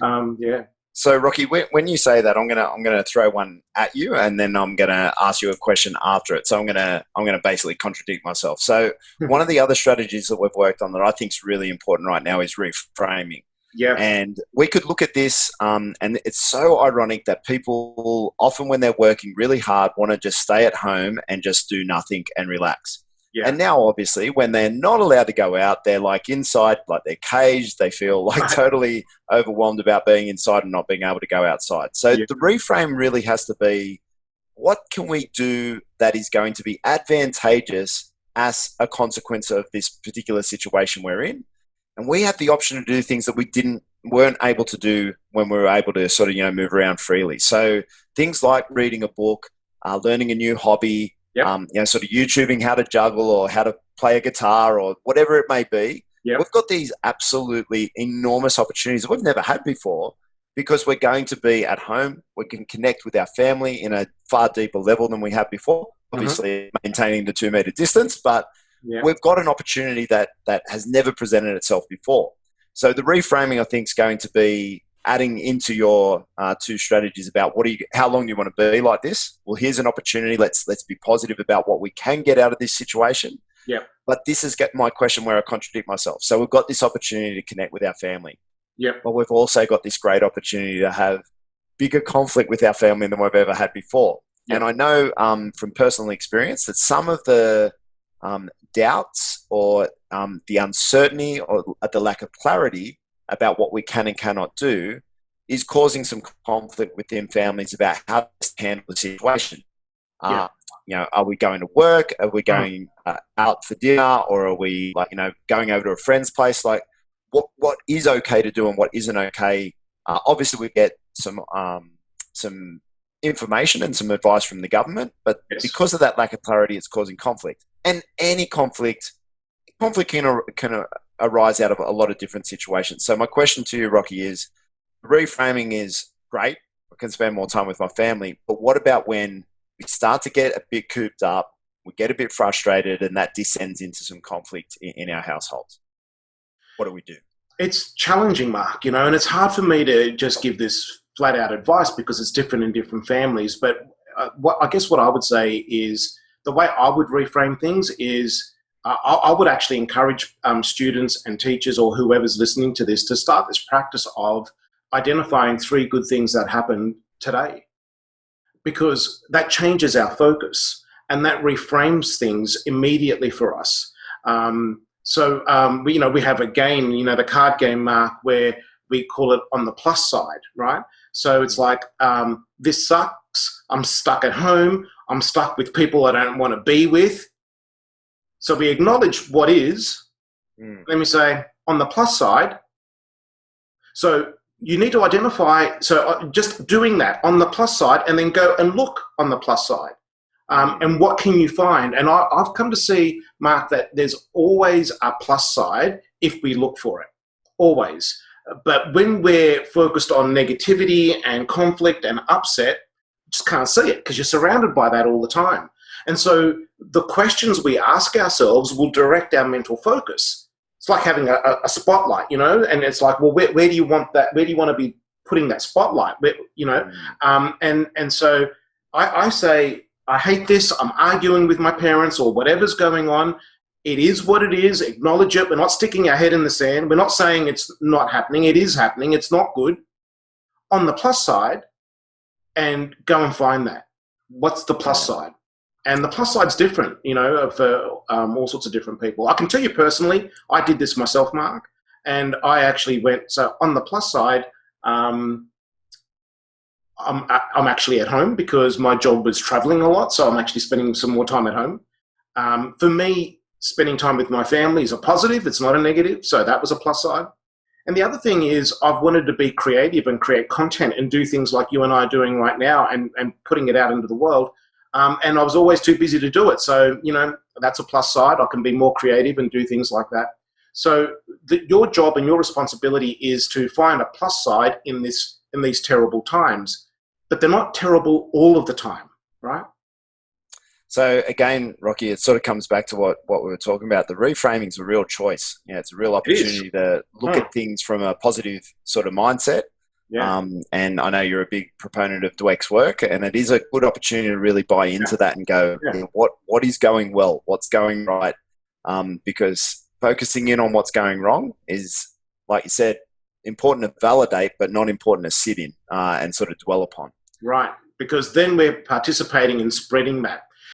Yeah. So, Rocky, when you say that, I'm gonna throw one at you, and then I'm gonna ask you a question after it. So I'm gonna basically contradict myself. So, one of the other strategies that we've worked on that I think is really important right now is reframing. Yeah. And we could look at this, and it's so ironic that people often, when they're working really hard, want to just stay at home and just do nothing and relax. Yeah. And now, obviously, when they're not allowed to go out, they're like inside, like they're caged. They feel like Right. totally overwhelmed about being inside and not being able to go outside. So Yeah. the reframe really has to be, what can we do that is going to be advantageous as a consequence of this particular situation we're in? And we have the option to do things that we weren't able to do when we were able to sort of, move around freely. So things like reading a book, learning a new hobby, Yep. sort of YouTubing how to juggle or how to play a guitar or whatever it may be. Yep. We've got these absolutely enormous opportunities that we've never had before because we're going to be at home. We can connect with our family in a far deeper level than we have before, obviously maintaining the 2 meter distance, but Yeah. we've got an opportunity that has never presented itself before. So the reframing, I think, is going to be adding into your two strategies about how long do you want to be like this? Well, here's an opportunity. Let's be positive about what we can get out of this situation. Yeah. But this is my question where I contradict myself. So we've got this opportunity to connect with our family. Yeah. But we've also got this great opportunity to have bigger conflict with our family than we've ever had before. Yep. And I know from personal experience that some of the doubts or the uncertainty or the lack of clarity about what we can and cannot do is causing some conflict within families about how to handle the situation. Yeah. Are we going to work? Are we going out for dinner? Or are we going over to a friend's place? Like what is okay to do and what isn't okay? Obviously we get some information and some advice from the government, but because of that lack of clarity, it's causing conflict. And any conflict can arise out of a lot of different situations. So my question to you, Rocky, is reframing is great. I can spend more time with my family, but what about when we start to get a bit cooped up, we get a bit frustrated, and that descends into some conflict in our households? What do we do? It's challenging, Mark, and it's hard for me to just give this flat out advice because it's different in different families. But what I would say is the way I would reframe things is I would actually encourage students and teachers or whoever's listening to this to start this practice of identifying 3 good things that happened today, because that changes our focus and that reframes things immediately for us. We have a game, the card game, Mark, where we call it on the plus side, right? So it's like, this sucks. I'm stuck at home. I'm stuck with people I don't want to be with. So we acknowledge what is. Let me say, on the plus side. So you need to identify, just doing that on the plus side and then go and look on the plus side. And what can you find? And I've come to see, Mark, that there's always a plus side if we look for it, always. But when we're focused on negativity and conflict and upset, you just can't see it because you're surrounded by that all the time. And so the questions we ask ourselves will direct our mental focus. It's like having a spotlight, and it's like, well, where do you want that? Where do you want to be putting that spotlight? And so I say, I hate this. I'm arguing with my parents or whatever's going on. It is what it is. Acknowledge it. We're not sticking our head in the sand. We're not saying it's not happening. It is happening. It's not good. On the plus side, and go and find that. What's the plus side? And the plus side's different, for all sorts of different people. I can tell you personally, I did this myself, Mark, and I actually went, so on the plus side, I'm actually at home because my job was traveling a lot, so I'm actually spending some more time at home. For me, spending time with my family is a positive. It's not a negative, so that was a plus side. And the other thing is I've wanted to be creative and create content and do things like you and I are doing right now and putting it out into the world. And I was always too busy to do it. So, that's a plus side. I can be more creative and do things like that. So your job and your responsibility is to find a plus side in these terrible times, but they're not terrible all of the time, right? So again, Rocky, it sort of comes back to what we were talking about. The reframing is a real choice. It's a real opportunity to look at things from a positive sort of mindset. Yeah. And I know you're a big proponent of Dweck's work, and it is a good opportunity to really buy into that and go, what is going well, what's going right, because focusing in on what's going wrong is, like you said, important to validate, but not important to sit in and sort of dwell upon. Right, because then we're participating in spreading that.